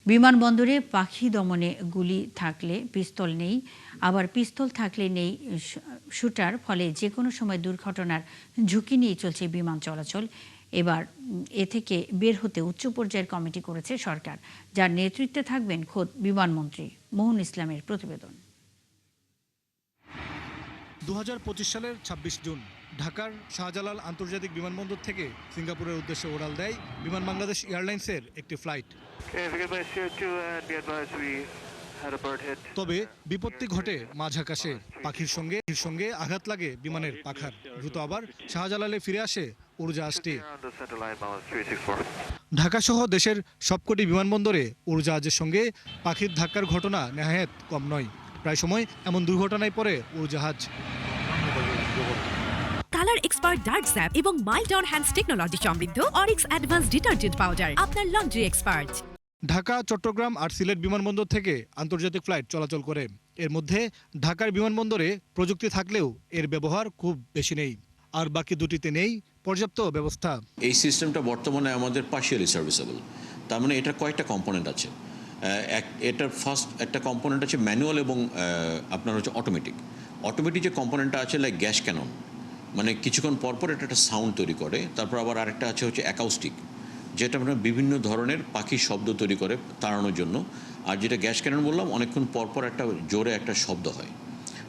বিমানবন্দরে পাখি দমনে গুলি থাকলে পিস্তল নেই, আবার পিস্তল থাকলে নেই শুটার, ফলে যে কোনো সময় দুর্ঘটনার ঝুঁকি নিয়ে চলছে বিমান চলাচল। এবার এ থেকে বের হতে উচ্চ পর্যায়ের কমিটি করেছে সরকার, যার নেতৃত্বে থাকবেন খোদ বিমানমন্ত্রী। মোহন ইসলামের প্রতিবেদন। 2025 সালের 26 জুন ঢাকার শাহজালাল আন্তর্জাতিক বিমানবন্দর থেকে সিঙ্গাপুরের উদ্দেশ্যে উড়াল দেয় বিমান বাংলাদেশ এয়ারলাইন্সের একটি ফ্লাইট। তবে বিপত্তি ঘটে মাঝ আকাশে। পাখির সঙ্গে আঘাত লাগে বিমানের পাখার। দ্রুত আবার শাহজালালে ফিরে আসে উড়োজাহাজটি। ঢাকা সহ দেশের সবকটি বিমানবন্দরে উড়োজাহাজের সঙ্গে পাখির ধাক্কার ঘটনা নেহায়েত কম নয়। প্রায় সময় এমন দুর্ঘটনায় পড়ে উড়োজাহাজ। কালার এক্সপার্ট ডার্ক স্যাপ এবং মাইল্ড অন হ্যান্ডস টেকনোলজি সমৃদ্ধ অরিক্স অ্যাডভান্স ডিটারজেন্ট পাউডার, আপনার লন্ড্রি এক্সপার্ট। ঢাকা, চট্টগ্রাম আর সিলেট বিমানবন্দর থেকে আন্তর্জাতিক ফ্লাইট চলাচল করে। এর মধ্যে ঢাকার বিমানবন্দরে প্রযুক্তি থাকলেও এর ব্যবহার খুব বেশি নেই, আর বাকি দুটিতে নেই পর্যাপ্ত ব্যবস্থা। এই সিস্টেমটা বর্তমানে আমাদের পার্শিয়ালি সার্ভিসেবল, তার মানে এটার কয়েকটা কম্পোনেন্ট আছে। এটার ফার্স্ট একটা কম্পোনেন্ট আছে ম্যানুয়াল এবং আপনার হচ্ছে অটোমেটিক যে কম্পোনেন্টটা আছে লাইক গ্যাস ক্যানন, মানে কিছুক্ষণ পরপর এটা একটা সাউন্ড তৈরি করে। তারপর আবার আরেকটা আছে হচ্ছে অ্যাকাউস্টিক, যেটা আপনার বিভিন্ন ধরনের পাখির শব্দ তৈরি করে তাড়ানোর জন্য। আর যেটা গ্যাস ক্যানন বললাম, অনেকক্ষণ পরপর একটা জোরে একটা শব্দ হয়,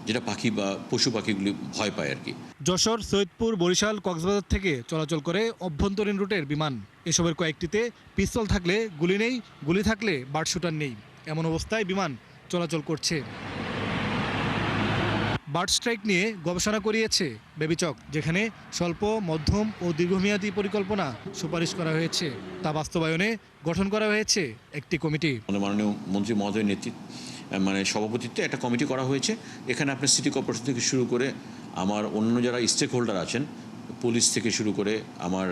যেটা পাখি বা পশু পাখিগুলি ভয় পায় আর কি। যশোর, সৈয়দপুর, বরিশাল, কক্সবাজার থেকে চলাচল করে অভ্যন্তরীণ রুটের বিমান। এসবের কয়েকটিতে পিস্তল থাকলে গুলি নেই, গুলি থাকলে বার্ড শুটার নেই। এমন অবস্থায় বিমান চলাচল করছে। বার্ড স্ট্রাইক নিয়ে গবেষণা করিয়েছে বেবিচক, যেখানে স্বল্প, মধ্যম ও দীর্ঘমেয়াদী পরিকল্পনা সুপারিশ করা হয়েছে। তা বাস্তবায়নে গঠন করা হয়েছে একটি কমিটি। মাননীয় মন্ত্রী মহোদয়ের সভাপতিত্বে একটা কমিটি করা হয়েছে। এখানে আপনার সিটি কর্পোরেশন থেকে শুরু করে আমার অন্য যারা স্টেক হোল্ডার আছেন, পুলিশ থেকে শুরু করে আমার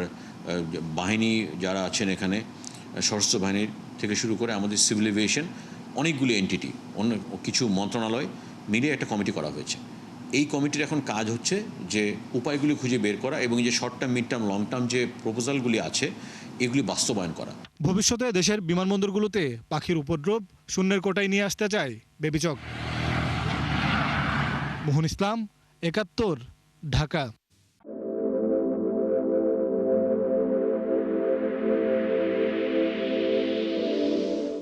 বাহিনী যারা আছেন এখানে, সশস্ত্র বাহিনীর থেকে শুরু করে আমাদের সিভিল এভিয়েশন, অনেকগুলি এন্টিটি, অন্য কিছু মন্ত্রণালয় মিলিয়ে একটা কমিটি করা হয়েছে। এই কমিটির এখন কাজ হচ্ছে যে উপায়গুলি খুঁজে বের করা এবং যে short term, mid term, long term যে প্রপোজালগুলি আছে এগুলি বাস্তবায়ন করা। ভবিষ্যতে দেশের বিমানবন্দরগুলোতে পাখির উপদ্রব শূন্যের কোটায় নিয়ে আসতে চায় বেবিচক। মোহন ইসলাম, ৭১, ঢাকা।